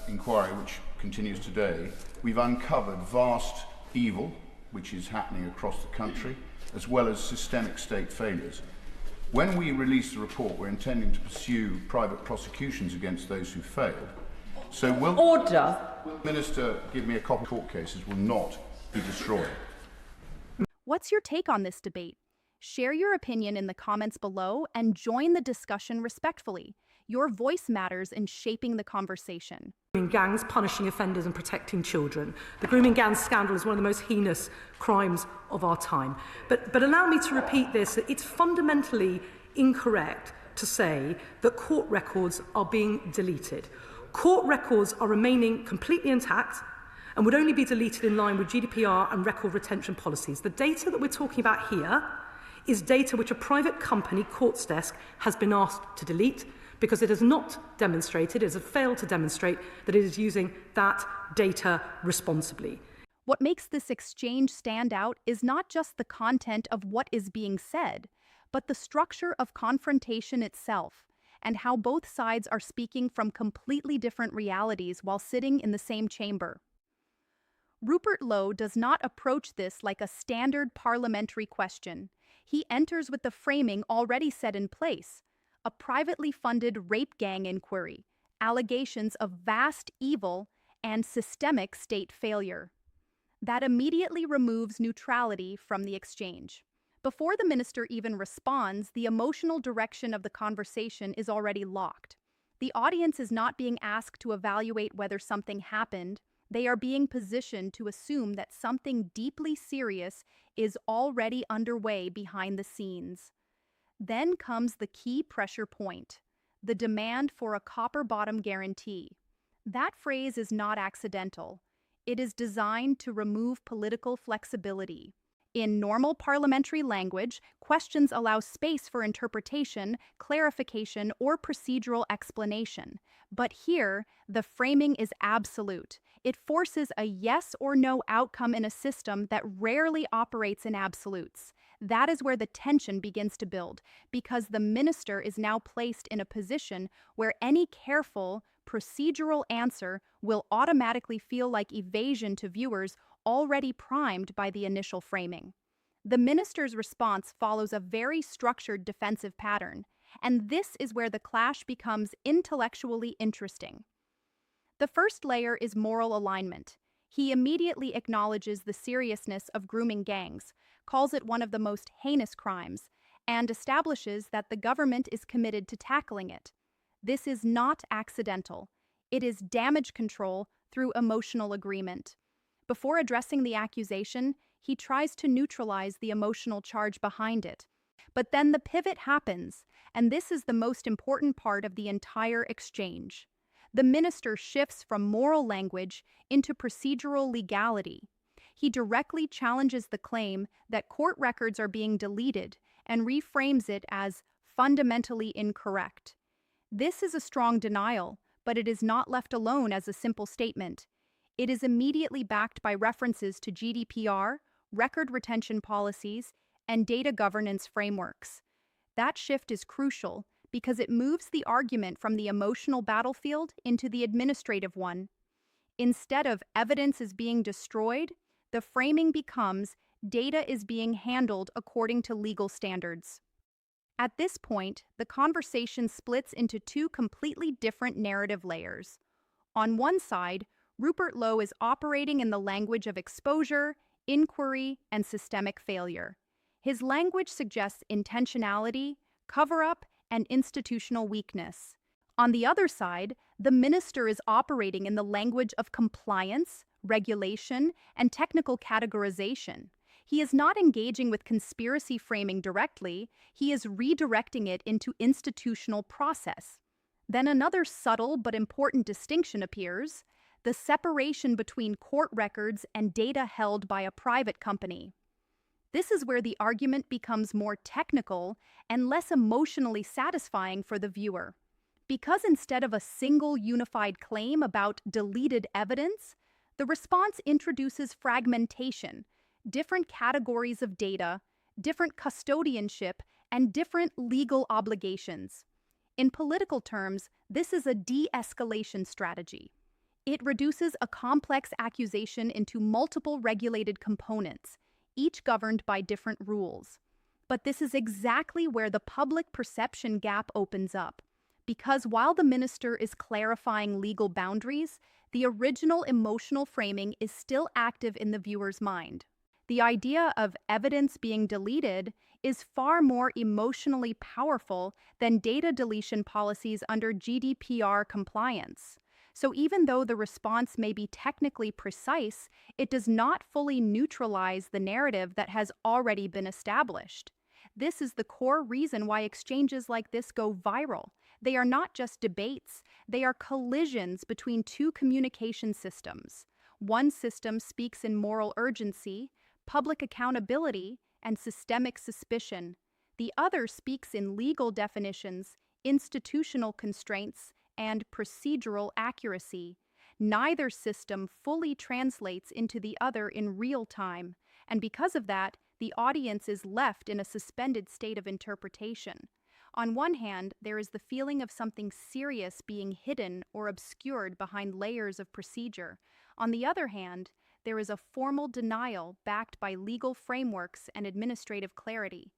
inquiry, which continues today, we've uncovered vast evil, which is happening across the country, as well as systemic state failures. When we release the report, we're intending to pursue private prosecutions against those who failed. So will Order. the Minister give me a copy of court cases will not be destroyed. What's your take on this debate? Share your opinion in the comments below and join the discussion respectfully. Your voice matters in shaping the conversation. Gangs punishing offenders and protecting children. The grooming gang scandal is one of the most heinous crimes of our time. But allow me to repeat this. It's fundamentally incorrect to say that court records are being deleted. Court records are remaining completely intact and would only be deleted in line with GDPR and record retention policies. The data that we're talking about here is data which a private company, Court's Desk, has been asked to delete because it has not demonstrated, it has failed to demonstrate that it is using that data responsibly. What makes this exchange stand out is not just the content of what is being said, but the structure of confrontation itself, and how both sides are speaking from completely different realities while sitting in the same chamber. Rupert Lowe does not approach this like a standard parliamentary question. He enters with the framing already set in place: a privately funded rape gang inquiry, allegations of vast evil, and systemic state failure. That immediately removes neutrality from the exchange. Before the minister even responds, the emotional direction of the conversation is already locked. The audience is not being asked to evaluate whether something happened. They are being positioned to assume that something deeply serious is already underway behind the scenes. Then comes the key pressure point: the demand for a copper-bottom guarantee. That phrase is not accidental. It is designed to remove political flexibility. In normal parliamentary language, questions allow space for interpretation, clarification, or procedural explanation. But here, the framing is absolute. It forces a yes or no outcome in a system that rarely operates in absolutes. That is where the tension begins to build, because the minister is now placed in a position where any careful, procedural answer will automatically feel like evasion to viewers already primed by the initial framing. The minister's response follows a very structured defensive pattern, and this is where the clash becomes intellectually interesting. The first layer is moral alignment. He immediately acknowledges the seriousness of grooming gangs, calls it one of the most heinous crimes, and establishes that the government is committed to tackling it. This is not accidental. It is damage control through emotional agreement. Before addressing the accusation, he tries to neutralize the emotional charge behind it. But then the pivot happens, and this is the most important part of the entire exchange. The minister shifts from moral language into procedural legality. He directly challenges the claim that court records are being deleted and reframes it as fundamentally incorrect. This is a strong denial, but it is not left alone as a simple statement. It is immediately backed by references to GDPR, record retention policies, and data governance frameworks. That shift is crucial because it moves the argument from the emotional battlefield into the administrative one. Instead of evidence is being destroyed, the framing becomes data is being handled according to legal standards. At this point, the conversation splits into two completely different narrative layers. On one side, Rupert Lowe is operating in the language of exposure, inquiry, and systemic failure. His language suggests intentionality, cover-up, and institutional weakness. On the other side, the minister is operating in the language of compliance, regulation, and technical categorization. He is not engaging with conspiracy framing directly, he is redirecting it into institutional process. Then another subtle but important distinction appears: the separation between court records and data held by a private company. This is where the argument becomes more technical and less emotionally satisfying for the viewer. Because instead of a single unified claim about deleted evidence, the response introduces fragmentation, different categories of data, different custodianship, and different legal obligations. In political terms, this is a de-escalation strategy. It reduces a complex accusation into multiple regulated components, each governed by different rules. But this is exactly where the public perception gap opens up. Because while the minister is clarifying legal boundaries, the original emotional framing is still active in the viewer's mind. The idea of evidence being deleted is far more emotionally powerful than data deletion policies under GDPR compliance. So even though the response may be technically precise, it does not fully neutralize the narrative that has already been established. This is the core reason why exchanges like this go viral. They are not just debates, they are collisions between two communication systems. One system speaks in moral urgency, public accountability, and systemic suspicion. The other speaks in legal definitions, institutional constraints, and procedural accuracy. Neither system fully translates into the other in real time, and because of that, the audience is left in a suspended state of interpretation. On one hand, there is the feeling of something serious being hidden or obscured behind layers of procedure. On the other hand, there is a formal denial backed by legal frameworks and administrative clarity.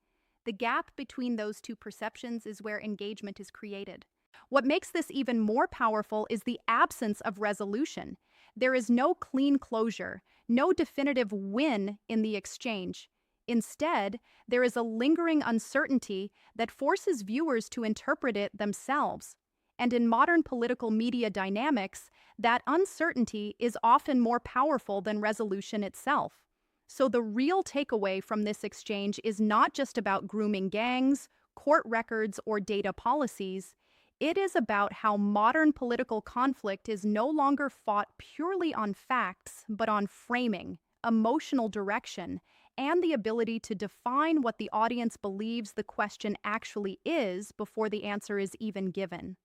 The gap between those two perceptions is where engagement is created. What makes this even more powerful is the absence of resolution. There is no clean closure, no definitive win in the exchange. Instead, there is a lingering uncertainty that forces viewers to interpret it themselves. And in modern political media dynamics, that uncertainty is often more powerful than resolution itself. So the real takeaway from this exchange is not just about grooming gangs, court records, or data policies. It is about how modern political conflict is no longer fought purely on facts, but on framing, emotional direction, and the ability to define what the audience believes the question actually is before the answer is even given.